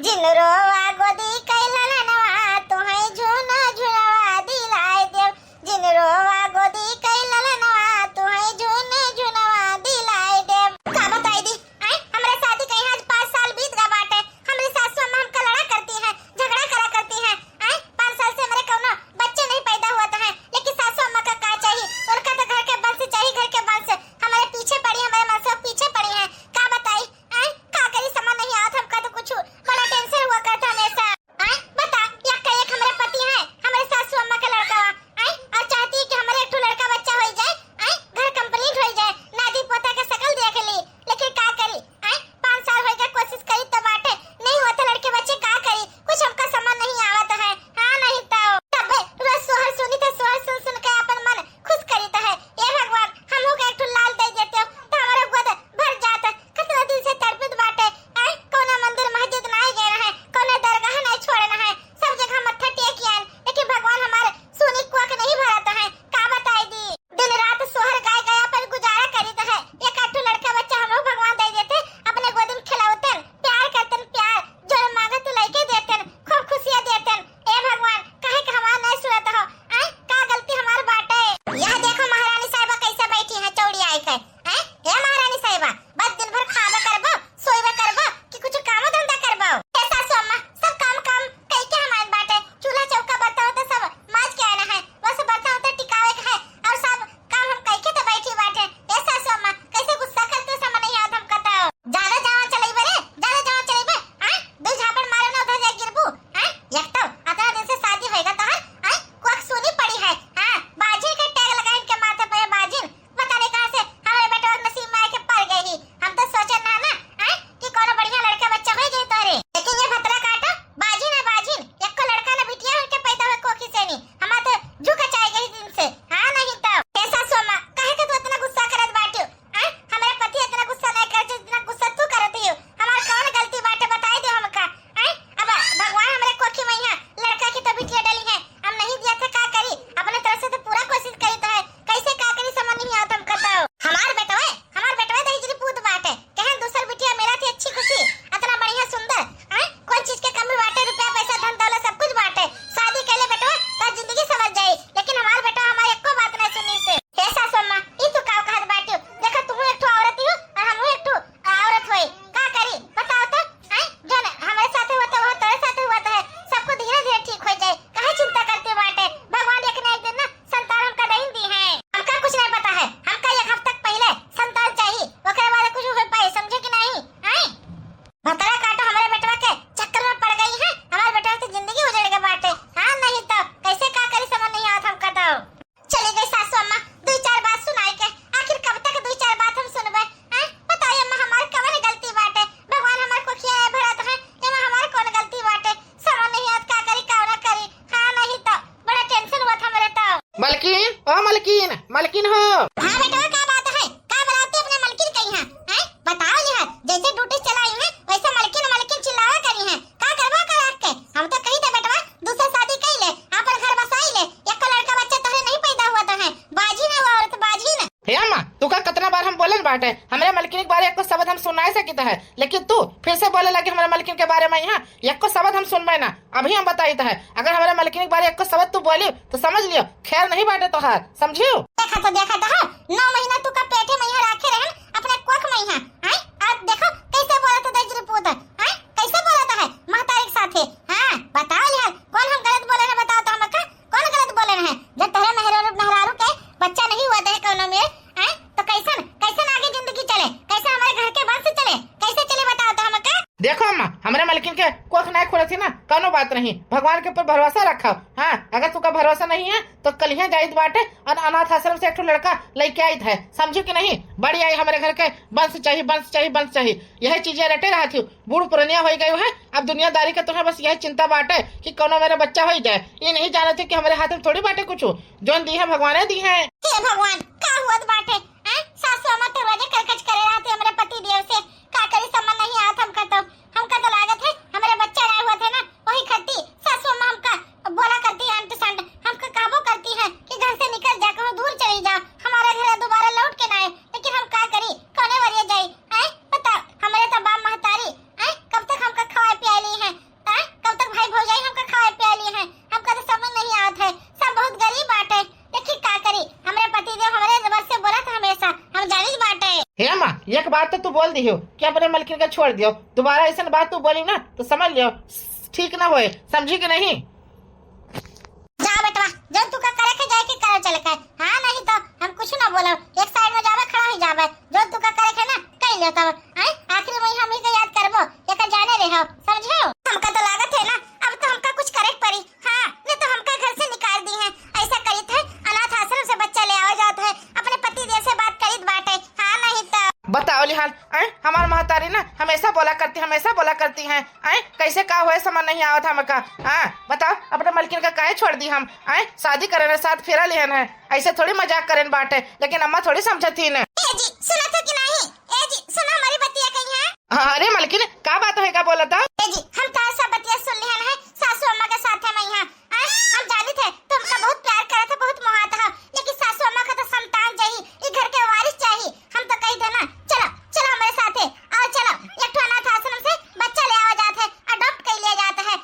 जिनरोवा गोदी कैलनवा तुहै झुन झुनवा दिलाय देव। जिनरोवा गोदी कैलनवा तुहै झुन झुनवा दिलाय देव। का बताई दी आई हमरे शादी के आज 5 साल बीत गए बाटे। हमरी सासू अम्मा हमका लड़ा करती है, झगड़ा करा करती है। आई 5 साल से मेरे कोनो बच्चे नहीं पैदा हुआ है, लेकिन सासू अम्मा का क्या चाहिए? उनका तो घर के बंस चाहिए, घर के बंस। हमारे पीछे पड़ी, हमारे मन से पीछे पड़ी है। का बताई आई का करी समझ नहीं आता हमका तो कुछ बड़ा टेंशन हुआ करता हमेशा। आई बता या कहे हमारे पति है हमारे सासू अम्मा का लड़का आई और चाहती है कि हमारे एक लड़का बच्चा हो जाए। आई घर कंप्लीट हो जाए, नाती पोता का शकल देख ली, लेकिन का करी आई 5 साल हो गए कोशिश करी तो बाटे नहीं होता लड़के बच्चे। का करी कुछ हमका समझ नहीं आवत है। हां नहीं तो तब रोज सोहर सुनी तो सोहर सुन सुन के अपन मन खुश करीता है। ये भगवान हमहू के एक लाल दे देते हो तो हमारा गोद भर जाता। कितना दिन से तड़पित बाटे आई कोना मंदिर मस्जिद नहीं गए रहे, कोना दरगाह नहीं छोड़ना है, सब जगह मत्था टेकियान, लेकिन भगवान हमारे सुनी कुआक नहीं भरता है। का बताई दी दिन रात सोहर गाय गया पर गुजारा करीता है। एक आठू लड़का बच्चा हमहू भगवान दे देते, अपने गोद में खिलावतन, प्यार करतन, प्यार जो मांगे तो लेके देतन, खूब खुशियां देतन। ए भगवान काहे के हमार नहीं सुनत हो? आई का गलती हमार बाटे? यह देखो महारानी साहिबा कैसे बैठी है चौड़ी आई के। हैं हे महारानी साहिबा बस दिन भर खाबा करबो, सोइबा करबो कि कुछ काम धंधा करबो? हे सासू अम्मा सब काम काम कई के हमार बाटे। चूल्हा चौका बर्तन तो सब माज के आना है, बस बर्तन तो टिकावे के है और सब काम हम कई के तो बैठी बाटे। हे सासू अम्मा कैसे गुस्सा करते समझ नहीं आता हमका तो। ज्यादा जावा चलेबे रे, ज्यादा जावा चलेबे। आई दो झापड़ मारो ना उधर जा गिरबू। आई एक तो अतना दिन से शादी होएगा तो आई कोक सुनी पड़ी है। हां बाजी के टैग लगाइन के माथे पे बाजिन पता नहीं कहां से हमारे बेटा नसीब में आके पड़ गई। हम तो सोचे ना आई कि कोनो बढ़िया लड़का बच्चा हो जाए तोरे, लेकिन ये भतरा काटा बाजिन है बाजिन। एक को लड़का ना बिटिया होके पैदा हुए कोखी से नहीं, हम तो झुक चाहे गई दिन से। हां नहीं तो ऐसा सोमा काहे के तू इतना गुस्सा करत बाटे? आई हमारे पति इतना गुस्सा नहीं करते जितना गुस्सा तू करती हो। हमार कौन गलती बाटे बताई दे हमका। आई अब भगवान हमारे कोखी में है लड़का की तो बिटिया डली है, हम नहीं दिया था का करी? अपने तरफ से तो पूरा कोशिश करी तो है, कैसे का करी समझ नहीं आता हमका तो। हमार बेटवा तो हिजरी पूत बाटे, कहन दूसर बिटिया मेरा थी अच्छी खुशी इतना बढ़िया सुंदर। आई कौन चीज के कमी बाटे? रुपया पैसा धन दौलत सब कुछ बाटे। शादी कैले बेटवा तो जिंदगी समझ जाई, लेकिन हमार बेटा हमारी एको बात नहीं सुनी से। हे सासू अम्मा ई तू का कहत बाटे? देखा तू एक ठो औरत हो और हम एक ठो औरत होई, का करी बताओ तो? आई जन हमारे साथ हुआ तो वो तेरे साथ हुआ तो है, सबको धीरे धीरे ठीक हो जाए। काहे चिंता करते बाटे? भगवान एक ना एक दिन ना संतान हमका नहीं दी है। हमका कुछ नहीं पता है, हमका एक हफ्ता पहले संतान चाहिए, ओकरे बाद कुछ हो पाए, समझे कि नहीं? आई भतरा काटो हमारे बेटवा के चक्कर में पड़ गई है, हमारे बेटवा की जिंदगी उजड़ गई बाटे। हां नहीं तो कैसे का करी समझ नहीं आता हमका तो। चली गई सासू अम्मा 2-4 बात सुनाई के, आखिर कब तक 2-4 बात हम सुनबे? हैं बताइए अम्मा हमार कवन गलती बाटे? भगवान हमार को खिया भरत है, एमा हमार कौन गलती बाटे? समझ नहीं आता का करी का ना करी। हां नहीं तो बड़ा टेंशन हुआ था मेरे तो। मलकिन ओ मलकिन मलकिन हो। हां बेटा का बात है? का बुलाते अपने मलकिन कहीं है? हैं बताओ यह जैसे ड्यूटी चलाई है वैसे मलकिन मलकिन चिल्लावा करी है। का करबा करा के हम तो कही दे बेटवा दूसरा शादी कई ले, अपन घर बसाई ले, एक लड़का बच्चा तोरे नहीं पैदा हुआ तो है। बाजी ना वो औरत बाजी ना। हे अम्मा तू का कितना बार हम बोलन बाटे हमरे मलकिन के बारे एक को शब्द हम सुनाए सकित है, लेकिन तू फिर से बोले लगे हमारे मलकिन के बारे में। यहाँ एक को शब्द हम सुनबे ना, अभी हम बताई है। अगर हमारे मलकिन के बारे एक को शब्द तू बोली तो समझ लियो खैर नहीं बाटे तोहार, समझियो? देखा तो 9 महीना तू का पेटे में यहाँ रखे रहन अपने कोख में यहाँ। आई अब देखो कैसे बोला था दजरी पूत। आई कैसे बोला था है महतारी के साथे। हां बताओ यार कौन हम गलत बोले हैं? बताओ तो हमका कौन गलत बोले हैं? जब तेरे मेहरारू के बच्चा नहीं हुआ है कोनो में आई तो कैसन कैसन आगे जिंदगी चले, कैसे हमारे घर के वंश चले, कैसे चले बताओ तो हमका। देखो अम्मा हमारे मलकिन के कोख नहीं खोले थी ना, कोनो बात नहीं, भगवान के ऊपर भरोसा रखा। हाँ अगर तुका भरोसा नहीं है तो कल ही जाइत बाटे और अनाथ आश्रम से एक ठो लड़का लेके आई है, समझो कि नहीं? बड़ी आई हमारे घर के वंश चाहिए वंश चाहिए वंश चाहिए, यही चीजें रटे रहा थी। बूढ़ पुरानिया हो गई है, अब दुनियादारी का तुम्हें बस यही चिंता बाटे कि कोनो मेरा बच्चा हो जाए। ये नहीं जाना थे कि हमारे हाथ में थोड़ी बाटे कुछ जो दी है भगवान दी है। भगवान का हुआ बाटे सासू अम्मा तो रोजे करकच करे रहते हमारे पति देव से। का करी समझ नहीं आता हमका तो लागत है हमारे बच्चा रहे हुआ थे ना वही खत्ती सासू अम्मा हमका बोला करती है अंट संट, हमका काबू करती है कि घर से निकल जा, कहीं दूर चली जा, हमारे घर दोबारा लौट के ना आए। लेकिन हम का करी कोने वरिया जाई? बता हमारे तो बाप महतारी कब तक हमका खवाए पियाली है। बात तो तू बोल दी हो कि अपने मलकिन का छोड़ दियो, दोबारा ऐसा बात तू बोली ना तो समझ लियो ठीक ना होए, समझी कि नहीं? जा बेटवा, जब तू का करे के जाए के करे चले के, हां नहीं तो हम कुछ ना बोलो, एक साइड में जावे खड़ा ही जावे, जो तू का करे के ना कह ले तब आई आखिरी में हम ही का याद करबो, एक जाने रे हो, समझो? हमका तो लागत है ना अब तो हमका कुछ करे पड़ी, हां नहीं तो हमका घर से निकाल दी है, ऐसा करी थे अनाथ आश्रम से बच्चा ले आओ जात है, अपने पति देव से बात करीत बाटे, हां नहीं तो बताओ लिहान हमार महतारी ना हमेशा बोला करती हैं कैसे का हुए समझ नहीं आवत हमका। बताओ अपने मलकिन का काहे छोड़ दी हम, शादी करे साथ फेरा लिहन है, ऐसे थोड़ी मजाक करें बाटे, लेकिन अम्मा थोड़ी समझती न। ए जी सुना था कि नहीं? ए जी सुना हमारी बतिया कहीं है? अरे मलकिन का बात है, का बोला था? ए जी हम तार सब बतिया सुन लिहन है, सासू अम्मा के साथ है मैं यहाँ, हम जानी थे तुमका बहुत प्यार करा था, बहुत मोहा था, लेकिन सासू अम्मा का तो संतान चाहिए, ये घर के वारिस चाहिए, हम तो कही थे ना चलो चलो हमारे साथ है, आओ चलो एक ठो अनाथ आश्रम से बच्चा ले आवा जाता है, अडॉप्ट कर लिया जाता है,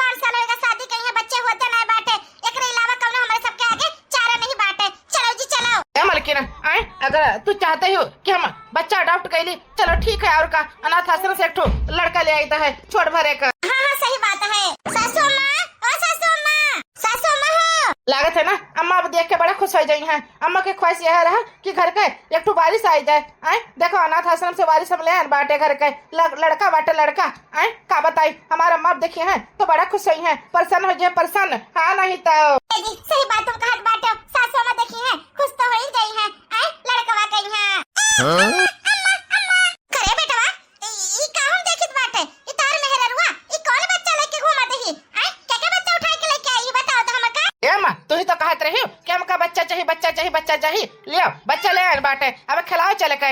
5 साल होएगा शादी कहीं है, बच्चे होते नहीं बाटे, एकरे अलावा कौनो हमारे सबके आगे चारा नहीं बाटे, चलो जी चलो। ए मलकिन अगर तू चाहते हो कि हम बच्चा अडॉप्ट कर ली, चलो ठीक है, और का अनाथ आश्रम से एक ठो लड़का ले आईता है छोड़ भरे का। हाँ सही बात है, सासू अम्मा ओ सासू अम्मा हो लागत है ना अम्मा अब देख के बड़ा खुश हो जाई हैं। अम्मा के ख्वाहिश यह रहा कि घर के एक ठो बारिश आई जाए, देखो अनाथ आश्रम से बारिश हम ले आए बाटे, घर के लड़का बाटे लड़का, का बताई हमारा अम्मा देखिए हैं तो बड़ा खुश हुई हैं, प्रसन्न हो जाए प्रसन्न, हाँ नहीं तो सही बात तुम कहत बाटे, सासू अम्मा देखी है खुश तो हो ही गई है, लड़कवा गई है। करे बेटवा ई का हम देखित बाटे, ई तार मेहररुआ ई कौन बच्चा लेके घुमा देही, के बच्चा उठा के लेके आई बताओ तो हमका? ए अम्मा तू ही तो कहत रही हो कि हमका बच्चा चाहिए, लियो बच्चा ले आए बाटे, अब खिलाओ चले के,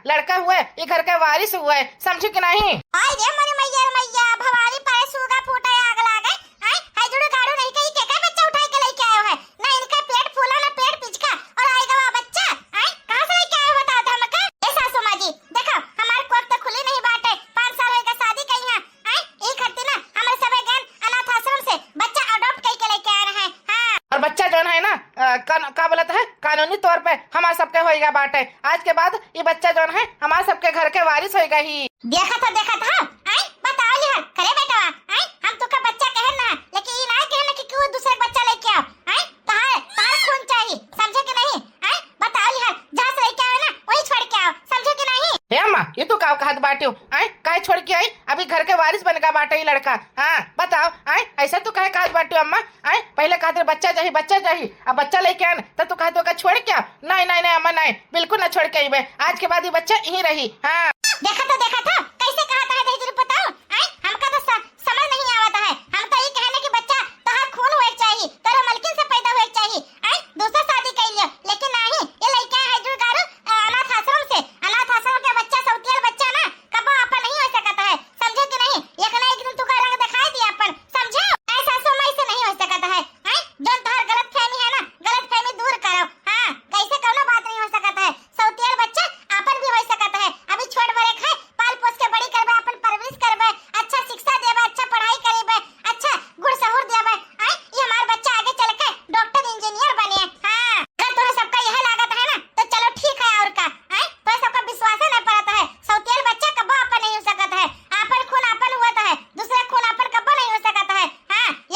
लड़का हुए ये घर के वारिस हुए, समझी कि नहीं? आई रे मरे मैया भवानी पाए सूगा फूटा आग लागे, हाय जुड़ो गाड़ो नहीं कहीं के बच्चा उठा के लेके आयो है, ना इनका पेट फूला ना पेट पिचका और आएगा वो बच्चा, कहां से लेके आयो बताओ तो हमका? ए सासू माँ जी देखो हमार कोख तो खुली नहीं बाटे, 5 साल होएगा शादी कहीं है, ई खर्ती ना हमारे सबे गन अनाथ आश्रम से बच्चा अडॉप्ट करके लेके आ रहे हैं, और बच्चा जो है ना का बोलता है कानूनी तौर पे हमारे सबके होएगा बाटे, आज के बाद ये बच्चा जो है हमारे सबके घर के वारिस होएगा ही। देखा था बताओ लिहान करे बेटा, हम तो का बच्चा कहे ना, लेकिन ये ना कहे ना कि कोई दूसरा बच्चा लेके आओ, तार खून चाहिए, समझे कि नहीं? बताओ लिहान जहाँ से लेके आओ ना वही छोड़ के आओ, समझे कि नहीं? हे अम्मा ये तू का कहत बाटे हो, काहे छोड़ के आई, अभी घर के वारिस बनेगा बाटे ये लड़का, बताओ ऐसा तू काहे कहत बाटे हो अम्मा? पहले कहते बच्चा चाहिए, अब बच्चा लेके आन तब तू कहते का छोड़ के आओ, नहीं अम्मा नहीं, बिल्कुल ना छोड़ के आई, आज के बाद ये बच्चा यहीं रही। देखा था कैसे कहा था जरूर बताओ, हमका तो समझ नहीं आवता है, हम तो ये कहने कि बच्चा तोहार खून हुए चाहिए, तोरा मलकिन से पैदा हुए चाहिए, दूसरा शादी कर लियो, लेकिन नहीं ये लड़का है जो गारू अनाथ आश्रम के बच्चा सौतियल बच्चा ना कबो अपन नहीं हो सकता है, समझे कि नहीं? एक ना एक दिन तू का रंग दिखाई दिया अपन, समझो? ऐसा समय से नहीं हो सकता है, जो तोहार गलत फहमी है ना गलत फहमी दूर करो, कैसे कोनो बात नहीं हो सकता है, सौतियल बच्चा अपन भी हो सकता है, अभी छोड़ बड़े खाए पाल पोस के बड़ी करबे, अपन परवरिश करबे, अच्छा शिक्षा देबे, अच्छा पढ़ाई करेबे, अच्छा गुण सहूर देबे, ये हमार बच्चा आगे चल के डॉक्टर इंजीनियर बने, अगर तुम्हें सबका यह लागत है ना तो चलो ठीक है, और का तो सबका विश्वास नहीं पड़ता है, सौतियल बच्चा कबो अपन नहीं हो सकता है, अपन खून अपन हुआ है, दूसरा खून अपन कबो नहीं हो सकता है,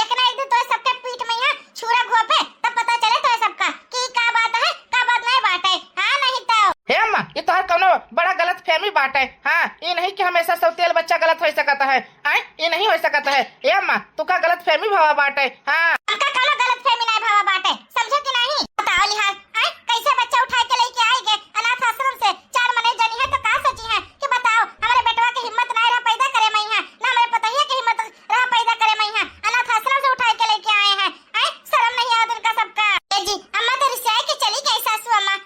एक ना एक दिन तो सबके पीठ में यहाँ छुरा घोपे तब पता चले तो सबका कि का बात है का बात नहीं बात है, नहीं तो हे अम्मा ये तो हर कोनो बड़ा गलत फहमी बात है, ये नहीं कि हमेशा सौतेल बच्चा गलत हो सकता है, ये नहीं हो सकता है, हे अम्मा तू का गलत फहमी भावा बात है, हमका कोनो गलत फहमी नहीं भावा बात है, समझे कि नहीं? बताओ लिहान कैसे बच्चा उठा के लेके आएंगे अनाथ आश्रम से, 4 महीने जनी है तो का सोची है कि बताओ हमारे बेटवा की हिम्मत नहीं रहा पैदा करे मैं यहाँ, ना हमारे पतैया की हिम्मत रहा पैदा करे मैं यहाँ, अनाथ आश्रम से उठा के लेके आए हैं, शर्म नहीं आया उनका सबका? ए जी अम्मा तो रिसाई के चली गई सासू अम्मा,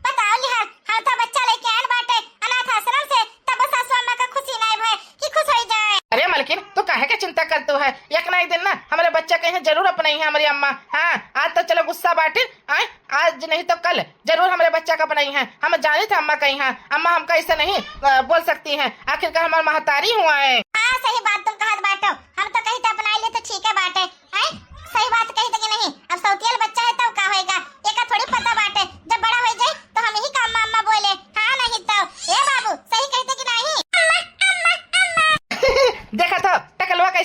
बताओ लिहान हम तो बच्चा लेके आए बाटे अनाथ आश्रम से, तब सासू अम्मा का खुशी नहीं भय कि खुश हो जाए। अरे मलकिन तू काहे का चिंता करते हो, एक ना एक दिन ना हमारे बच्चा कहीं जरूर अपनाई है हमारी अम्मा, आज तो चलो गुस्सा बाटे, आज नहीं तो कल जरूर हमारे बच्चा का अपनाई है, हम जाने थे अम्मा कहीं है, अम्मा हमका ऐसा नहीं बोल सकती हैं, आखिरकार हमारा महतारी हुआ है। सही बात तुम कहत बाटो, हम तो कहीं तो अपना ले तो ठीक है बाटे, सही बात कही तो कि नहीं? अब सौतियल बच्चा है तो का होएगा, एका थोड़ी पता बाटे, जब बड़ा हो जाए तो हम ही का अम्मा बोले, नहीं तो ए बाबू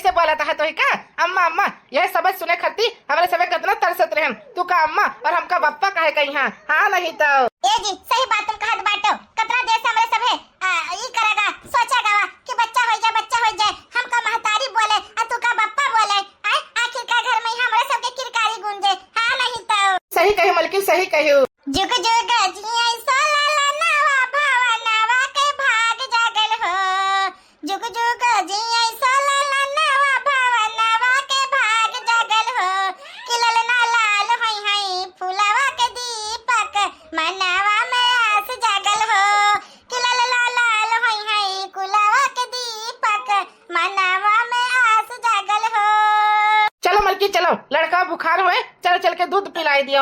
ऐसे बोला था तो ही का अम्मा अम्मा यह सबक सुने खती हमारे सबे कितना तरसत रहन तू का अम्मा और हमका बप्पा कहे कहीं हाँ नहीं तो ए जी सही बात तुम कहत बाटो कतरा देर से हमरे सबे ई करेगा सोचेगा कि बच्चा हो जाए हमका महतारी बोले और तू का बप्पा बोले आखिर का घर में हमरे सबके किरकारी गूंजे हाँ नहीं तो सही कही मलकिन सही कही जुग जुग जिया सोला नवा भावनावा के भाग जागल हो जुग जुग जिया सोला नवा भावनावा के भाग जागल हो किलल ना लाल हई हई फुलावा के दीपक मनावा में आस जागल हो किलल ना लाल हई हई कुलावा के दीपक मनावा में आस जागल हो। चलो मलकी चलो लड़का बुखार हुए चल चल के दूध पिलाई दियो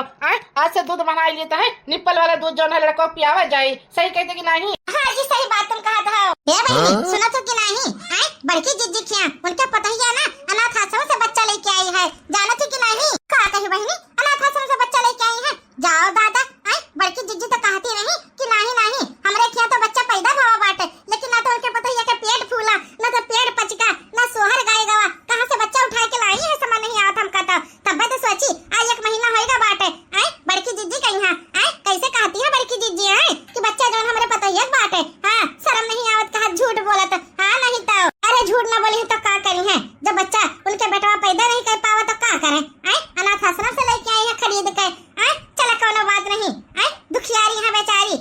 आज से दूध बना लेता है निप्पल वाला दूध जो है लड़का पियावा जाए सही कहते कि नहीं हाँ जी सही बात तुम कहा था ये बहनी सुना तो कि नहीं बड़की जिज्जी खिया उनका पता ही है ना अनाथ आश्रम से बच्चा लेके आई है जाना थी कि नहीं कहा कही बहनी अनाथ आश्रम से बच्चा लेके आई है जाओ दादा बड़की जिज्जी तो कहती नहीं कि नहीं हमरे खिया तो बच्चा पैदा हुआ बाटे लेकिन ना तो उनके पता ही है कि पेट फूला ना तो पेट पचका ना सोहर गाय गवा कहाँ से बच्चा उठा के लाई है समझ नहीं आता हमका तब तो सोची आज 1 महीना होएगा बाटे बड़की जिज्जी कहीं कैसे कहती है बड़की जिज्जी कि बच्चा जो हमारे पता ही बाटे शर्म नहीं आवत कहा झूठ बोलत नहीं तो अरे झूठ ना बोली तो का करी है जब बच्चा उनके बेटवा पैदा नहीं कर पावा तो का करे अनाथ आश्रम से लेके आई है खरीद के चला कोनो बात नहीं दुखियारी है बेचारी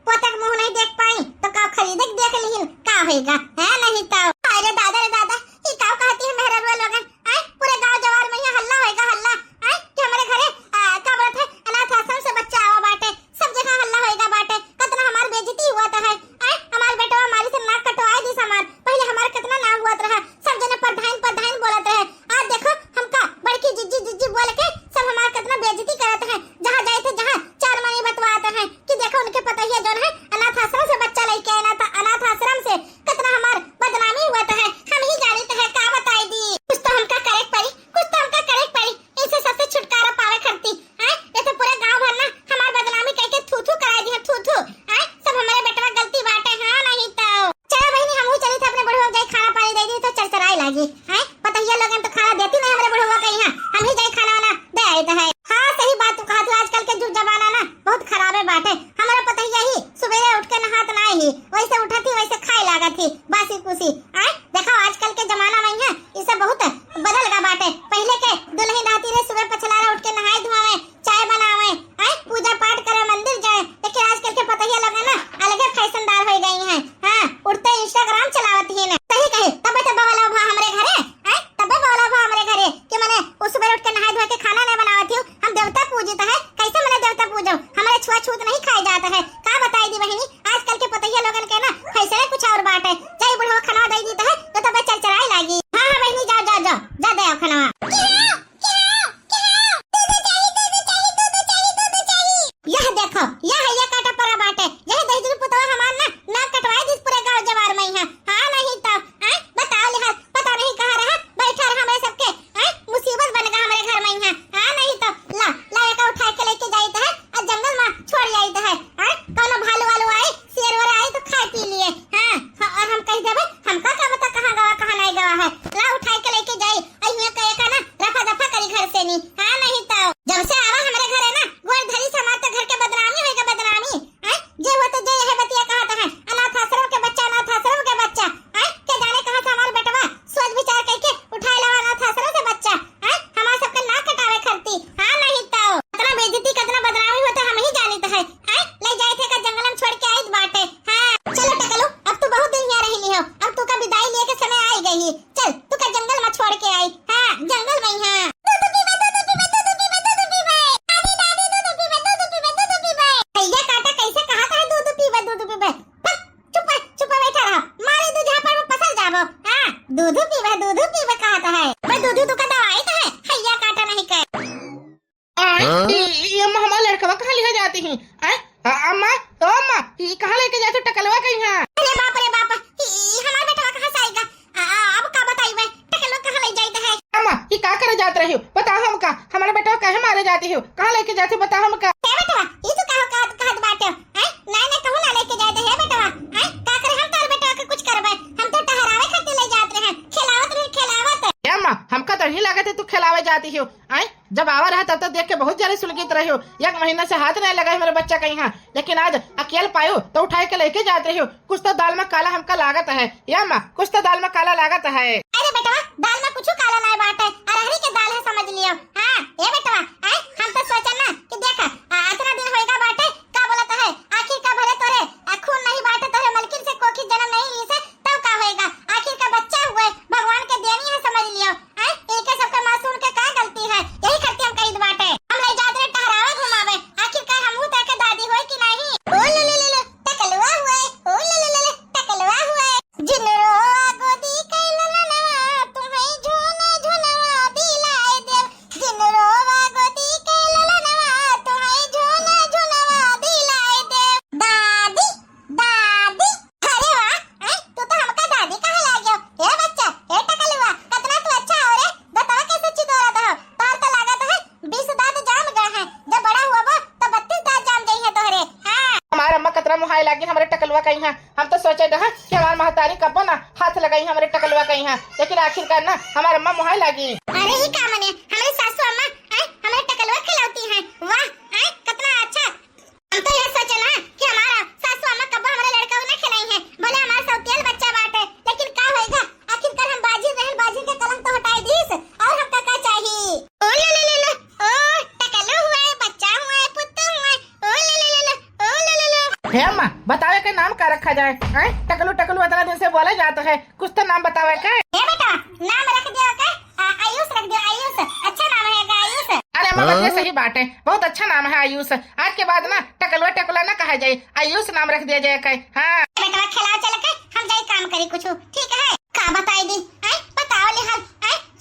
पोतक मुंह नहीं देख पाई तो का खरीद के देख ली का होएगा नहीं तो अरे दादा ये का कहती है मेहररुआ लोगन पूरे गांव जवार में यहाँ हल्ला होएगा हल्ला कि हमारे घरे का बोलत है अनाथ आश्रम से बच्चा आवा बाटे सब जगह हल्ला होएगा बाटे कितना हमार बेइज्जती हुआ था है हमार बेटा हमारी से नाक कटवाए दी हमार पहले हमार कितना नाम हुआ रहा सब जने प्रधान बोलत रहे आज देखो हमका बड़की जिज्जी बोल के सब हमार कितना बेइज्जती करत है जहां जाए थे जहां 4 महीने बतवाते हैं कि देखो उनके पता ही जो है अनाथ आश्रम से बच्चा लेके आना था अनाथ आश्रम से कितना हमार बदनामी हुआ है हम ही जानते हैं का बताई दी कुछ तो हमका करे पड़ी इसे सबसे छुटकारा पावे करती ये तो पूरे गांव भर ना हमार बदनामी कह के थू कराई दी थू सब हमारे बेटवा गलती बाटे नहीं तो चलो बहनी हमहू चली थे अपने बुढ़वा जाई खाना पानी दे दी तो चरचराई लागी पता ही लोगन तो खाना देती नहीं हमारे बुढ़वा कहीं हम ही जाई खाना वाना दे आए तो है हाँ सही बात तू कहा तू आजकल के युग जमाना ना बहुत खराब है बाटे हमारा पता ही यही सुबह उठ के नहात ना ही वैसे उठा थी वैसे खाए लगा थी बासी कुसी देखो आजकल के जमाना में है इसे बहुत बदल गया बाटे पहले के दुल्हन रहती रहे सुबह पछलारा उठ के नहाए धोवे चाय बनावे पूजा पाठ करे मंदिर जाए लेकिन आजकल के पता ही लोग ना अलग फैशनदार हो गई हैं उठते इंस्टाग्राम चलावती है ना सही कहे तब तो बोला भा हमरे घरे तब बोला भा हमरे घरे कि मैंने उस सुबह उठ के नहाए धोए के खाना नहीं बनावती हूँ हम देवता पूजते हैं कैसे मैंने देवता पूजो हमारे छुआछूत नहीं खाए जाता है का बताई दी बहनी आजकल के पता ही लोगन के ना फैसले कुछ और बात है चाहे बुढ़वा खाना दे दी है तो तब चरचराई लागी हाँ बहनी जा दे खाना यह देखो यह काटा पड़ा बाटे यह दही पुतवा हमार ना कटवाई दी पूरे गांव जवार में है हाँ नहीं तो बताओ लिहाज पता नहीं कहाँ रहा बैठा रहा हमारे सबके मुसीबत बन गया हमारे घर में है हाँ नहीं तो ला एक उठा के लेके जाते है और जंगल में छोड़ जाते है कोनो भालू वालू आए शेर वाला आए तो खा पी लिए और हम कह देबे हमका क्या पता कहाँ गवा कहाँ नहीं गवा है ला उठा के लेके जाए अहिया कहे का ना रफा दफा करी घर से नहीं हाँ नहीं तो जब से आवा हमारे घर है ना गोर धरी समाज तो घर के बदनामी होएगा बदनामी जे हो तो जे यह बतिया कहता है अनाथ आश्रम के बच्चा के जाने कहाँ से हमारा बेटवा सोच विचार करके उठाए लावा अनाथ आश्रम से बच्चा हमारा सबका नाक कटावे करती हाँ नहीं तो कितना बेइज्जती कितना बदनामी होता हम ही जानते हैं ले जाए थे का जंगल में छोड़ के आई बाटे हाँ चलो टकलू अब तू बहुत दिन यहाँ रही हो अब तू का विदाई लिए के समय आई गई चल तू का जंगल में छोड़ के आई हाँ जंगल में हाँ दूध पीवे कहता है मैं दूध तो का दवाई तो है हैया काटा नहीं कर ये हमारा लड़का कहाँ लेके जाती हैं अम्मा ये कहाँ लेके जाते टकलवा कहीं है अरे बाप हमारा बेटा कहाँ से आएगा अब का बताइए टकलवा कहाँ ले जाते है अम्मा ये का करे जात रही हो बताओ हमका हमारा बेटा कहे मारे जाती हो कहाँ लेके जाते बताओ हमका बेटा ये तो कहत बाटे नहीं कहूँ ना लेके जाते है बेटा का करे हम तार बेटा के कुछ करबे हम तो टहरावे खातिर ले जाते हैं खिलावत जाती हो। आई जब आवा रहा तब तो देख के बहुत ज्यादा सुलगित रहे हो। 1 महीना से हाथ नहीं लगा है मेरे बच्चा का यहाँ, लेकिन आज अकेले पायो तो उठाए के लेके जाते हो। कुछ तो दाल में काला हमका लागत है या माँ, कुछ तो दाल में काला लागत है। अरे बेटवा दाल में कुछ काला नहीं बात है, अरहरी के दाल है समझ लियो। हाँ ये बेटवा हम तो सोचा ना कि देखा इतना दिन होएगा बाटे का बोलता है आखिर का भले तोरे खून नहीं बाटे तोरे मलकिन से कोकी जन्म नहीं ली से तब का होएगा, आखिर का बच्चा हुए भगवान के देनी है समझ लियो। इनके सबका मासूम के का गलती है, यही करते हम कहीं बाटे हम ले जाते टहरावे घुमावे, आखिर का हमहू तक के दादी होए कि नहीं। ओ ले ले ले टकलवा हुए, ओ ले ले ले टकलवा हुए, जिनरो गोदी कैला ललवा तुम्हें झूना झुनवा दिलाए देव, जिनरो गोदी कैला ललवा तुम्हें झूना झुनवा दिलाए देव। दादी दादी अरे वाह तू तो हमका दादी कहे लाग्यो। ए बच्चा ए टकलवा कितना तू अच्छा हो रे, बताओ कैसे चितोरा दहो तोर तो लागत है 20 दांत जाम गए हैं, जब बड़ा हुआ वो तो 32 दांत जाम गई है तोहरे। हां हमारा अम्मा कतरा मुहाई लागी हमारे टकलवा कहीं है। हम तो सोचे रहा कि हमारे महतारी कब ना हाथ लगाई हमारे टकलवा कहीं है, लेकिन आखिरकार ना हमारे अम्मा मुहाई लागी। अरे ही का मने हमारी सासू अम्मा हमारे टकलवा खिलाती हैं। वाह कितना अच्छा। हम तो ये सोचे ना कि हमारा सासू अम्मा कब हमारे लड़का को ना खिलाई है, भले हमारा सौतेल बच्चा बाटे, लेकिन का होएगा आखिरकार हम बाजी रहल बाजी के कलंक तो हटाई दीस और हमका का चाहिए। ओ ले ले ले ले ओ टकलू हुए बच्चा हुए पुत्र हुए, ओ ले ले ले ले ओ ले ले ले। हे अम्मा बतावे के नाम का रखा जाए? टकलू टकलू इतना दिन से बोला जाता है, कुछ तो नाम बतावे का। ए बेटा नाम रख दियो का आयुष रख दियो, आयुष अच्छा नाम है का आयुष। अरे अम्मा बस ये सही बात है, बहुत अच्छा नाम है आयुष। आज के बाद ना टकलवा टकला ना कहा जाए, आयुष नाम रख दिया जाए कहीं। हाँ बेटा खिला चल के हम जाई काम करी कुछ ठीक है का बताई दी बताओ ले हाल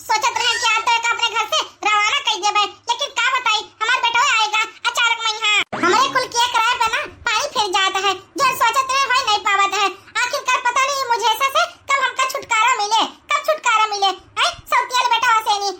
सोचत रहे कि आज तक अपने घर से रवाना कर देबे, लेकिन का बताई हमार बेटा आएगा अचानक में यहाँ हमारे कुल के किराए पे ना पानी फिर जाता है, जो सोचत रहे होई नहीं पावत है। आखिरकार पता नहीं मुझे ऐसा से कब हमका छुटकारा मिले, कब छुटकारा मिले। सौतियल बेटा वैसे नहीं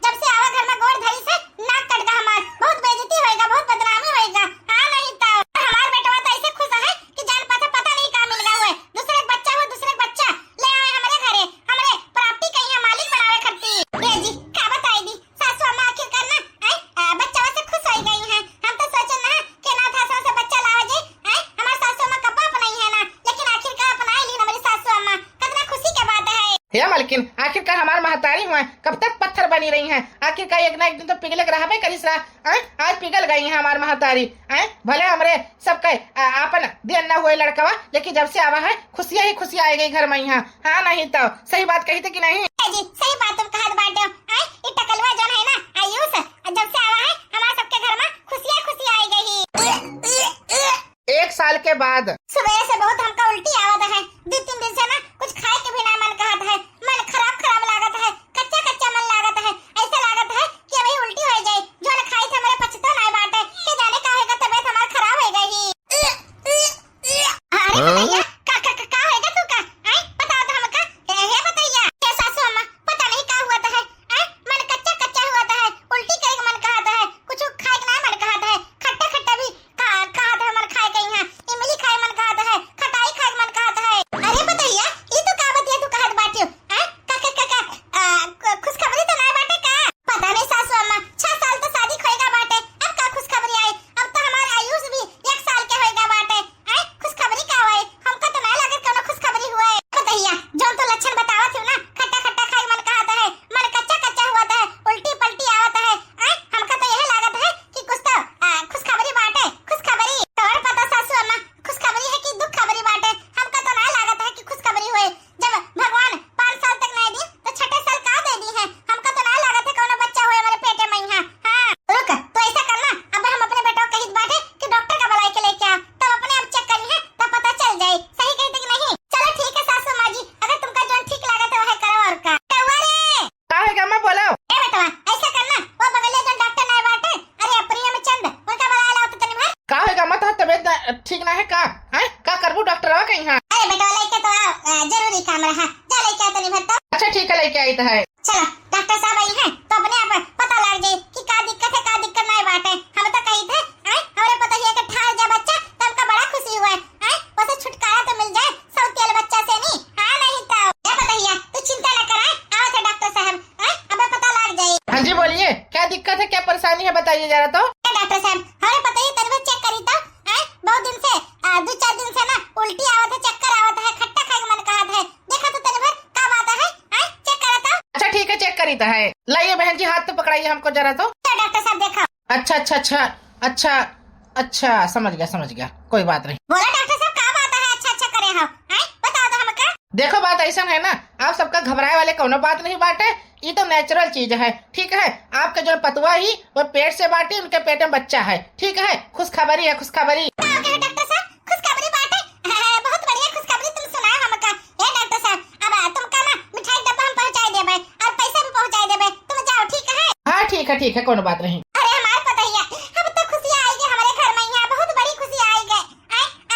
जब से आवा घर में गोड़ धरी से नाक कट गा हमार, बहुत बेइज्जती होएगा, बहुत बदनामी होएगा। हां नहीं तो हमार बेटा तो ऐसे खुश है कि जान पता नहीं का मिल गया हुए, दूसरे बच्चा हो दूसरे बच्चा ले आए हमारे घरे, हमारे प्रॉपर्टी कहीं मालिक बनावे करती। ये जी का बताई दी सासू अम्मा आखिरकार ना बच्चा से खुश हो गई है। हम तो सोचे ना कि अनाथ आश्रम से बच्चा लावा जी हमार सासू अम्मा कब अपनाई है ना, लेकिन आखिरकार अपना ली हमारी सासू अम्मा, कितना खुशी की बात है। हे मालकिन आखिरकार हमारे महतारी हुए कब तक पत्थर बनी रही हैं, आखिरकार एक ना एक दिन तो पिघल के रहबे करी सा। आज पिघल गई हैं हमारे महतारी। भले हमरे सबके आपन देन न हुए लड़कवा, लेकिन जब से आवा है खुशियां ही खुशियां आ गई घर में यहाँ। हाँ नहीं तो सही बात कही थी कि नहीं? जी सही बात तुम कहत बाटे। ये टकलवा जौन है ना आयुष जब से आवा है हमारे सबके घर में खुशियां खुशियां आई गई। 1 साल के बाद सुबह से बहुत हमका उल्टी आवत है, 2-3 दिन से ना कुछ खाए के भी ना मन कहत है, मन खराब लागत है, कच्चा कच्चा मन लागत है, ऐसा लागत है कि अभी उल्टी हो जाए, जो न खाई थे मेरे पचता नहीं बाटे कि जाने का होएगा तबीयत हमार खराब हो गई। अरे भैया का होएगा तू का बताओ तो हमका ये बताइए क्या सासू अम्मा पता नहीं का हुआ है मन कच्चा कच्चा हुआ है, उल्टी करे के मन कहत है, कुछ खाए के ना मन कहत है, खट्टा खट्टा भी कहत है मन खाए के यहाँ, इमली खाए मन कहत है, खटाई खाए मन कहत है। अरे बताइए ये तो का बतिया तू कहत बाटियो का खुशखबरी तो ना बाटे का? पता नहीं सासू अम्मा 6 साल तो शादी खोएगा बाटे, अब का खुशखबरी आई? अब तो हमारा आयुष भी 1 साल के होएगा बाटे। खुशखबरी का हुआ हमका तो ना लगे कोनो खुशखबरी हुआ है। बताइए जो तो लक्षण बतावत हो ना, खट्टा खट्टा खाए मन कहत है, मन कच्चा कच्चा हुआ है, उल्टी पलटी आवत है, हमका तो यह लागत है कि कुछ तो खुशखबरी बाटे। खुशखबरी तोर पता सासू अम्मा खुशखबरी है कि दुख खबरी बाटे, हमका तो ना लागत है कि खुशखबरी हुए। जब भगवान 5 साल तक नहीं दी तो 6ठे साल का दे दी है, हमका तो ना लागत है कोनो बच्चा हुए हमारे पेटे में यहाँ। हां रुक तो ऐसा करना अब हम अपने बेटा को कहित बाटे कि डॉक्टर का बुलाए के लेके आ, तब अपने आप चेक करी है तब पता चल जाए सही कहते कि नहीं। चलो ठीक है सासू माँ जी, अगर तुमका जो ठीक लागत है वह करो। और का रे का होगा अम्मा बोलो? ए बेटा ऐसा करना वो बगले जो डॉक्टर नहीं बाटे, अरे प्रियम चंद उनका बुला लाओ तो तनी भर। का होगा अम्मा तो तबीयत ठीक ना है का? का करबू डॉक्टर आवा कहीं? हाँ अरे बेटा लेके तो जरूरी काम रहा, जा लेके आ तनी भर तो। अच्छा ठीक है लेके आई तो है। चलो डॉक्टर साहब आई हैं तो अपने आप पता लग जाए कि का दिक्कत है का दिक्कत नहीं बाटे। हम तो कही थे हमारे पता ही है कि ठार जा बच्चा तो हमका बड़ा खुशी हुआ है, वैसे छुटकारा तो मिल जाए सौतेल बच्चा से नहीं। हाँ नहीं तो क्या बताइए तू चिंता न कराए, आओ थे डॉक्टर साहब अब पता लग जाए। हाँ जी बोलिए। बताइए जरा तो। डॉक्टर साहब हमें पता ही तबियत चेक करी तो बहुत दिन से 2-4 दिन से ना उल्टी आवत है, चक्कर आवत है, खट्टा खाए का मन कहत है। देखा तो तेरे भर का बात है चेक करा तो। अच्छा ठीक है, चेक करी तो है। लाइए बहन जी हाथ तो पकड़ाइए हमको जरा तो। डॉक्टर साहब देखा। अच्छा अच्छा अच्छा अच्छा अच्छा, समझ गया, कोई बात नहीं। बोला डॉक्टर साहब का बात है, अच्छा अच्छा करे हो बताओ तो हमका। देखो बात ऐसा है ना, आप सबका घबराए वाले कोनो बात नहीं बाटे, ये तो नेचुरल चीज है। ठीक है, आपके जो पतुआ ही वो पेट से बाटी, उनके पेट में बच्चा है। ठीक है, खुशखबरी है, खुशखबरी। डॉक्टर साहब खुशखबरी बाटे, बहुत बढ़िया खुशखबरी तुम सुनाओ हमका। ए डॉक्टर साहब अब तुमका ना मिठाई डब्बा हम पहुंचाई देबे और पैसा भी पहुंचाई देबे, तुम जाओ ठीक है। हाँ ठीक है, कोनो बात नहीं। अरे हमारे पता ही है, अब तो खुशी आएगी हमारे घर में, यहाँ बहुत बड़ी खुशी आएगी।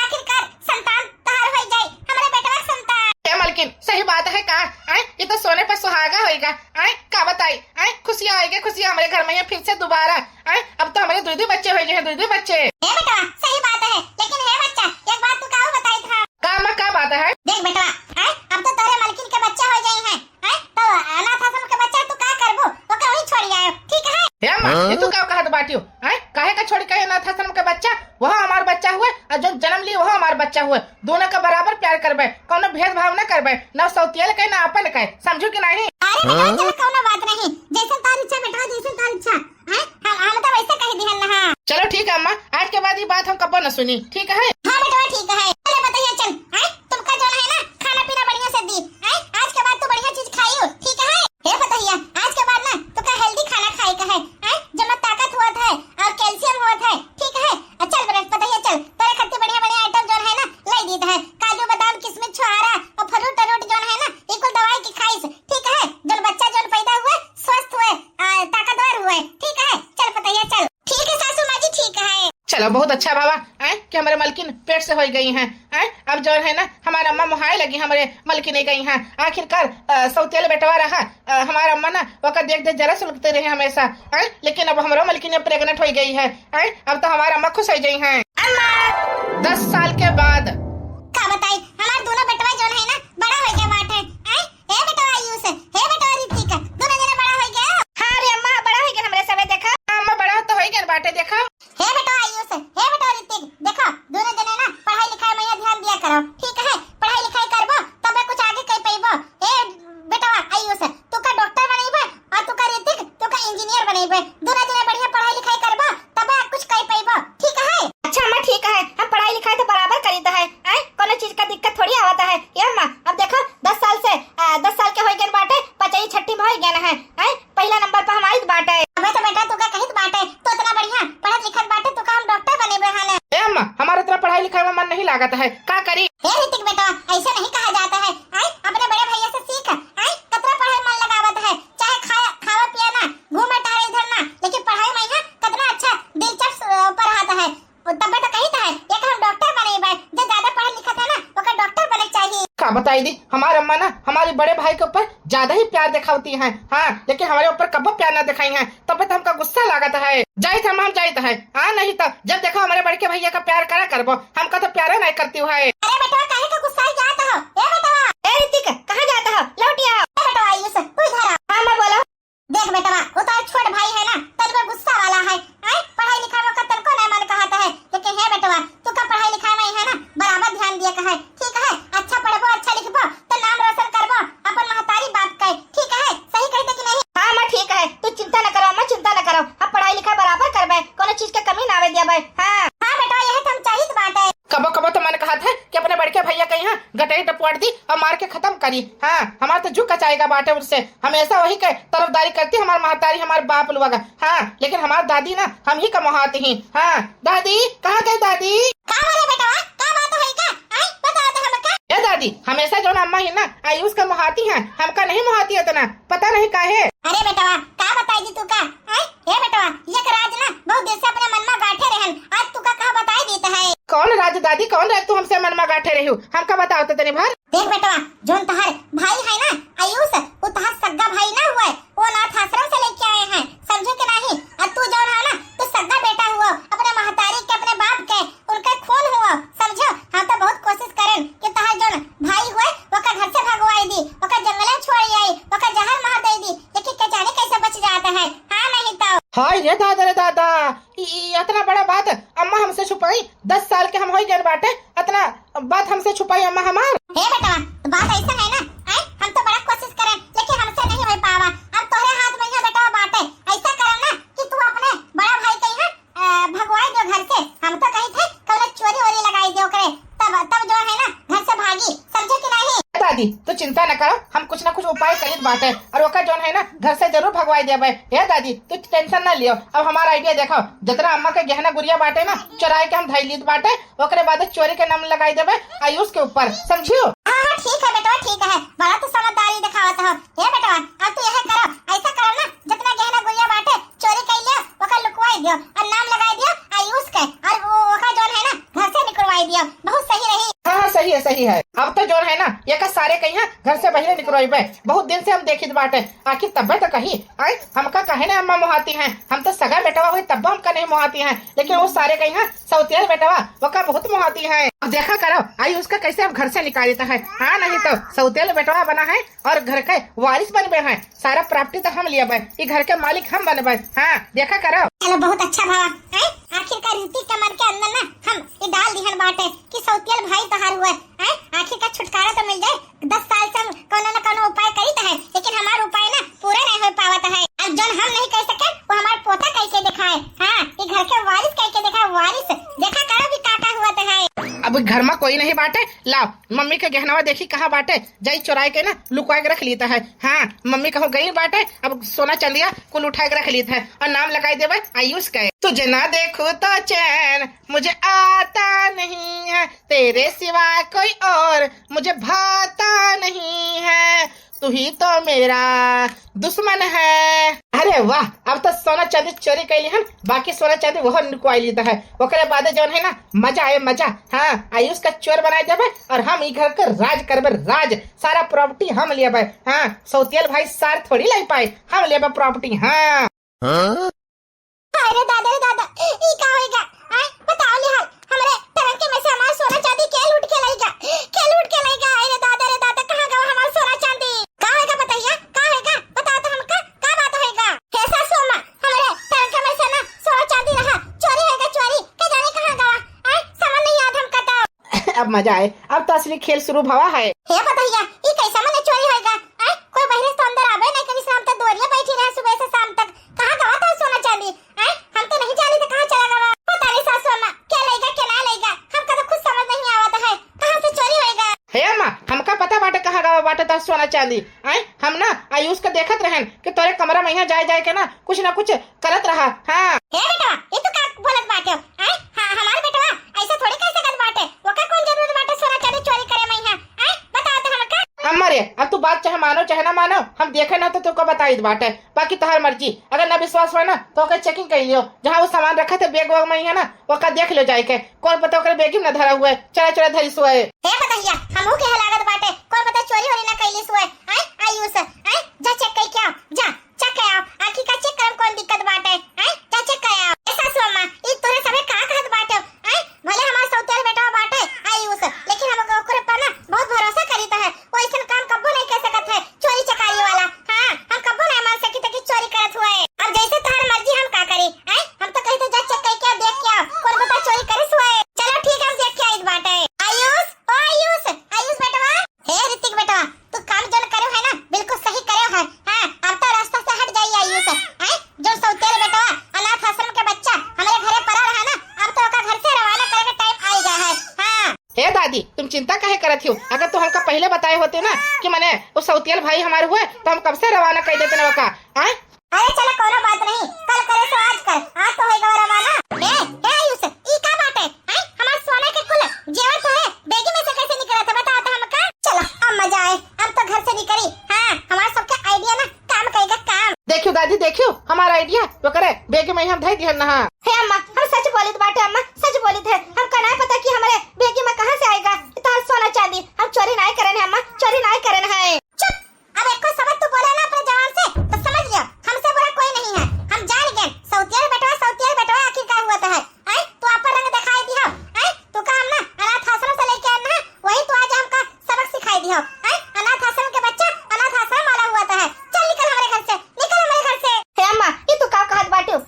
आखिरकार संतान तहार हो जाए, हमारे बेटवा संतान। मलकिन सही बात है का? ये तो सोने पर सुहागा होएगा। का बताई खुशी आएगी, खुशी हमारे घर में फिर से दोबारा। अब तो हमारे दूध बच्चे हो गए हैं, दूध बच्चे। बेटा सही बात है, लेकिन है बच्चा एक बात तू का बताई था। का बात है? देख बेटा अब तो तेरे मलकिन के बच्चा हो गए हैं, तो अनाथ आश्रम के बच्चा तू का करबो, तो का वही छोड़ आयो ठीक है। हे अम्मा, ये तू का कहत बाटियो? काहे का छोड़ के अनाथ आश्रम का बच्चा? वह हमार बच्चा हुए और जो जन्म लिए वह हमार बच्चा हुए। दोनों का बराबर प्यार करबे, कोनो भेदभाव न करबे, न सौतियल के न अपन के, समझो कि नहीं? अरे बेटा चलो कोनो बात नहीं, जैसे तारी इच्छा बेटा, जैसे तारी इच्छा हम तो वैसे कह दी है ना। चलो ठीक है अम्मा, आज के बाद ये बात हम कब न सुनी, ठीक है? हाँ बेटा ठीक है। चलो बताइए चल तुमका जो है ना खाना पीना बढ़िया से दी, आज के बाद तू बढ़िया चीज खाइयो ठीक है। हे बताइए आज के बाद ना तू का हेल्दी खाना खाए का है, जब ताकत हुआ है और कैल्शियम हुआ है ठीक है। चल बेटा बताइए चल, तेरे खातिर बढ़िया बढ़िया आइटम जो है ना लाई दी है, काजू बादाम किशमिश छुहारा और फ्रूट टरूट जो है ना इक्वल दवाई की खाइस ठीक है। जो बच्चा जो पैदा हुए स्वस्थ हुए ताकतवर हुए ठीक है। चल बताइए चल। ठीक है सासू माँ जी ठीक है। चलो बहुत अच्छा बाबा कि हमारे मलकिन पेट से हो गई हैं। अब जो है ना हमारा अम्मा मुहाई लगी, हमारे मलकिन नहीं गई हैं। आखिरकार सौतेल बेटवा रहा हमारा अम्मा ना वक़्त देख देख जरा सुलगते रहे हमेशा। लेकिन अब हमारा मलकिन प्रेग्नेंट हो गई है। अब तो हमारा अम्मा खुश हो गई हैं। 10 साल के बाद का बताई हमारे दोनों बेटवा जो है ना बड़ा हो गया बाटे। हे बेटा आयुष, हे बेटा ऋतिक, दोनों जने बड़ा हो गया। हां रे अम्मा बड़ा हो गया हमरे सबे देखा। अम्मा बड़ा तो हो गया बाटे देखा। हे बेटा आयुष, हे बेटा ऋतिक, देखो दोनों जने ना पढ़ाई लिखाई में ध्यान दिया करो ठीक है। पढ़ाई लिखाई करबो तबे कुछ आगे कर पाइबो। हे बेटा आयुष तू का डॉक्टर बनेबे और तू का ऋतिक तू का इंजीनियर बनेबे। दोनों जने बढ़िया पढ़ाई लिखाई करबो तबे कुछ कर पाइबो ठीक है। अच्छा अम्मा ठीक है, हम पढ़ाई लिखाई तो बराबर करीता है, कोनो चीज का दिक्कत थोड़ी आवता है। ये अम्मा अब देखो 10 साल के हो गए बाटे, 5वीं 6वीं में हो गया ना है। पहला नंबर पर हमारी बाटे। अबे तो बेटा तू का कहित बाटे, तो इतना बढ़िया पढ़त लिखत बाटे, तू का हम डॉक्टर बनेबे हाने। ए अम्मा हमारा इतना पढ़ाई लिखाई में मन नहीं लागत है, का करी? हे ऋतिक बेटा ऐसे नहीं कहा जाता है, अपने बड़े भैया से सीख। कितना पढ़ाई मन लगावत है, चाहे खावा पिया ना, घूमे टहरे इधर ना, लेकिन पढ़ाई में कितना अच्छा दिलचस्प पढ़ाता है। तबे तो कहित है एक हम डॉक्टर बनेबे, जो ज्यादा पढ़ा लिखा था ना ओका डॉक्टर बने चाहिए। का बताई दी हमारे अम्मा ना हमारे बड़े भाई के ऊपर ज्यादा ही प्यार दिखाती हैं। हाँ लेकिन हमारे ऊपर कब प्यार न दिखाई है, तब तो हमका गुस्सा लागत है। जाइत हम जाइत है नहीं तो जब देखो हमारे बड़के भैया का प्यार करा करबो, हमका तो प्यार नहीं करती है। अरे बेटा काहे का गुस्सा जाता हो? ए बेटा ए ऋतिक कहां जाता हो? लौट आओ। ए बेटा आयुष तू इधर आ। हां मैं बोलो। देख बेटा वो तो छोट भाई है ना, तन में गुस्सा वाला है। पढ़ाई लिखाई में कतन को नहीं मन कहता है, लेकिन हे बेटा तू का पढ़ाई लिखाई में है ना बराबर ध्यान दिया का है ठीक है। अच्छा पढ़बो अच्छा लिखबो तो नाम रोशन करबो अपन महतारी बाप का ठीक है। सही कहते कि नहीं? हां मैं ठीक है, तू चिंता न करो, मैं चिंता न करो, हम पढ़ाई लिखाई बराबर करबे, कोनो चीज के कमी ना आवे देबे। हां हां बेटा यह तो हम चाहिए बात है। कबो तो मन कहा था कि अपने बड़के भैया के यहाँ गटाई टपवाड़ दी और मार के खत्म करी। हाँ हमारा तो झुक जाएगा बाटे उनसे, हमेशा वही के तरफदारी करती हमारी महतारी हमारे बाप लोग। हाँ लेकिन हमारी दादी ना हम ही कमाती ही। हाँ दादी कहाँ गई दादी? ए दादी हमेशा जो अम्मा ही ना आयुष का मुहाती है, हमका नहीं मुहाती है इतना, पता नहीं काहे। अरे बेटा का बताएगी तू का? ये बेटा ये राज ना बहुत देर से अपने मन में गांठे रहन, आज तू का बताई देता है। कौन राज दादी, कौन राज तू हमसे मन में गांठे रही हो, हमका बताओ तो तनी भर। देख बेटा जोन तहार भाई है ना आयुष, वो तहार सगा भाई ना हुआ, वो अनाथ आश्रम से लेके आए हैं, समझे कि नहीं? और तू जो है ना तू सगा बेटा हुआ, अपने महतारी के अपने बाप के उनका खून हुआ, समझो। हाँ तो बहुत कोशिश करें कि तहार जो भाई हुए वो का घर से भगवाई दी, वो का जंगल में छोड़ आई, वो का जहर मार दे दी, लेकिन क्या जाने कैसे बच जाता है। हाँ नहीं तो हाय रे दादा रे दादा, इतना बड़ा बात अम्मा हमसे छुपाई। 10 साल के हम हो गए बाटे, इतना बात हमसे छुपाई अम्मा हमार। हे बेटा, बात ऐसा है ना, हम तो बड़ा कोशिश करें लेकिन हमसे नहीं हो पावा। अब तोरे हाथ में है बेटा बाटे, ऐसा करो ना कि तू अपने बड़ा भाई के यहाँ भगवाई दो घर से। हम तो कही थे कल चोरी वोरी लगाई दो करे, तब जो है ना घर से भागी, समझे कि नहीं? दादी तो चिंता न करो, हम कुछ ना कुछ उपाय करीत बाटे और ओका जोन है ना घर से जरूर भगवाई देबे। हे दादी तू टेंशन न लियो। अब हमारा आइडिया देखो, जितना अम्मा के गहना गुड़िया बाटे ना चुराई के हम धई लीत बाटे, ओकरे बाद चोरी के नाम लगाई देबे आयुष के ऊपर, समझियो? हाँ ठीक है बेटा, ठीक है, बड़ा तो समझदारी दिखावत हो। हे बेटा अब तू यह करो, ऐसा करो ना जितना गहना गुड़िया बाटे चोरी कर लियो, ओका लुकवाई दियो और नाम लगाई दियो आयुष के, और ओका जोन है ना घर से निकलवाई दियो, बहुत सही रही। हाँ सही है सही है। अब तो जोन है ना ये का सारे कहीं घर से बहरे निकलवाइबे। बहुत दिन से हम देखित बाटे, आखिर तब्बे तो कहीं आए हमका कहे ना अम्मा मोहाती हैं। हम तो सगा बेटवा हुई तब हमका नहीं मोहाती हैं, लेकिन वो सारे कहीं सौतेल बेटवा वो का बहुत मोहाती है। अब देखा करो आई उसका कैसे अब घर से निकालता है। हाँ नहीं तो सौतेल बेटवा बना है और घर के वारिस बनबे हैं, सारा प्रॉपर्टी तो हम लिया ये घर के मालिक हम बनबे। हाँ देखा करो। चलो बहुत अच्छा भावा, आखिरकार ऋतिक के मन के अंदर ना हम ये डाल दिहन बाटे कि सौतेल भाई तहार हुए, आखिरकार छुटकारा तो मिल जाए। 10 साल से हम कोनो न कोनो उपाय करीत है, लेकिन हमारा उपाय ना पूरा नहीं हो पावत है। अब जो हम नहीं कर सके वो हमारा पोता कैसे दिखाए। हाँ ये घर के वारिस कैसे दिखाए, वारिस देखा करो भी काटा हुआ तो है। अब घर में कोई नहीं बाटे, लाओ मम्मी के गहनवा देखी कहाँ बाटे, जाई चुराई के ना लुकवा के रख लेता है। हाँ मम्मी कहूँ गई बाटे, अब सोना चंदिया कुल उठा के रख लेता है और नाम लगाई देवे आयुष का। तुझे ना देखो तो चैन मुझे आता नहीं है, तेरे सिवा कोई और मुझे भाता नहीं है, तू ही तो मेरा दुश्मन है। अरे वाह, अब तो सोना चांदी चोरी कैली हम, बाकी सोना चांदी वह निकवाई लेता है। ओकरे बाद जो है ना मजा आए मजा। हाँ आयुष का चोर बनाए जाबे और हम ई घर का राज करबे, राज सारा प्रॉपर्टी हम लेबे। हाँ सौतेल भाई सार थोड़ी ले पाए, हम लेबे प्रॉपर्टी। हाँ अरे दादा रे दादा, ई का होएगा? बताओ ले हाल, हमरे टरंके में से हमारा सोना चांदी के लूट के लेगा, के लूट के लेगा। अरे दादा रे दादा, कहां गवा हमारा सोना चांदी? का होएगा बताइए, का होएगा बता तो हमका, का बात होएगा? कैसा सोमा हमरे टरंके में से ना सोना चांदी रहा, चोरी होएगा चोरी, के जाने कहां गवा? समझ नहीं याद हमका तो। अब मजा आए, अब तो असली खेल शुरू भवा है। हे बताइए ई कैसा मने चोरी होएगा? कोई बहरे से अंदर आवे नहीं, कभी शाम तक दोरिया बैठी रहे सुबह से शाम तक, कहां गवा था सोना चांदी? हम तो नहीं जानी तो कहां चला गवा? पता नहीं सासू अम्मा क्या लेगा क्या ना लेगा, हमका तो कुछ समझ नहीं आवत है, कहां से चोरी होएगा? हे अम्मा हमका पता बाटे कहाँ गवा बाटे तो सोना चांदी। हम ना आयुष का देखत रहन कि तोरे कमरा में यहाँ जाए जाए के ना कुछ करत रहा। हाँ हे बेटा ये तो का बोलत बाटे? हमार बेटवा ऐसा थोड़ी कर सकत बाटे, ओका कौन जरूरत बाटे सोना चांदी चोरी करे में यहाँ? बता तो हमका। अम्मा रे अब तू बात चाहे मानो चाहे ना मानो, हम देखे ना तो तुमको बताई बाटे, बाकी तुम्हारी मर्जी। अगर ना विश्वास हो ना तो ओके चेकिंग कर लियो, जहाँ वो सामान रखा थे बैग वैग में है ना ओका देख लो जाए के, कौन पता ओकर बैग में ना धरा हुआ है, चला चला धरी सोए। हे बताइए हमहू के लागत बाटे, कौन पता चोरी होली ना कैली सोए। आयुष जा चेक कर क्या, जा चेक कर आओ, आखिर का चेक करम कौन दिक्कत बाटे। जा चेक कर आओ। ऐसा सोमा ई तोरे सबे का कहत बाटे? भले हमार सौतेल बेटा बाटे आयुष, लेकिन हम ओकरे पर ना बहुत भरोसा करीता है, वो ऐसा काम कब्बो नहीं कर सकत है चोरी चकारी वाला। हाँ हम कब्बो नहीं मान सकी तक चोरी करत हुए। अब जैसे तुम्हारी मर्जी हम का करी? हम तो कहते जा चेक कर क्या देख क्या, कौन पता चोरी करे सोए। चलो ठीक है हम देख के आई बाटे। आयुष ओ आयुष, आयुष बेटवा, हे ऋतिक बेटा तू काम जो करे है ना बिल्कुल सही करे है। हां अब तो रास्ता से हट जाइए आयुष। जो सौतेल बेटवा अनाथ आश्रम के बच्चा हमारे घरे पड़ा रहा ना, अब तो ओका घर से रवाना करे के टाइम आ गया है। हां हे दादी तुम चिंता काहे करत हो? अगर तू हमका पहले बताए होते ना कि मने वो सौतेल भाई हमारे हुए तो हम कब से रवाना कर देते ना ओका। अरे चलो कोनो बात नहीं, कल करे तो आज कर, आज तो होएगा रवाना। हे आयुष ई का बात है? हमार सोना के कुल जेवर तो है, बेगी में से कैसे निकला था बता तो हमका। चलो अब मजा आए, अब तो घर से निकली। हां हमारा सबका आइडिया ना काम करेगा काम। देखियो दादी देखियो हमारा आइडिया वो करे बैग में हम धई दिहन ना। हे अम्मा हम सच बोलित बाटे, अम्मा सच बोलित है, हमका नहीं पता कि हमारे बेगी में कहां से आएगा इतना सोना चांदी। हम चोरी नहीं करन है अम्मा, चोरी नहीं करन है। चुप, अब एक को सबक तू बोला ना अपने जवान से तो समझ लियो हमसे बुरा कोई नहीं है, हम जान गए। सौतेल बेटवा आखिर का हुआ है? तू अपन रंग दिखाई दियो, तू का हम ना अनाथ आश्रम से लेके आना, वही तू आज हमका सबक सिखाई दियो। अनाथ आश्रम के बच्चा अनाथ आश्रम वाला हुआ है, चल निकल हमारे घर से, निकल हमारे घर से। हे अम्मा ये तू का कहत बाटू?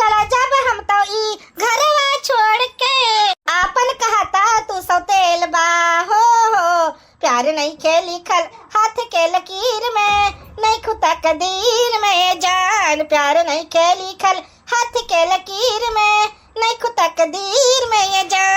चला जब हम तो ई घरवा छोड़ के आपन कहता तू सौतेल बा हो प्यार नहीं के लिखल हाथ के लकीर में नहीं खुदा कदीर में जान प्यार नहीं के लिखल हाथ के लकीर में नहीं खुदा कदीर में ये जान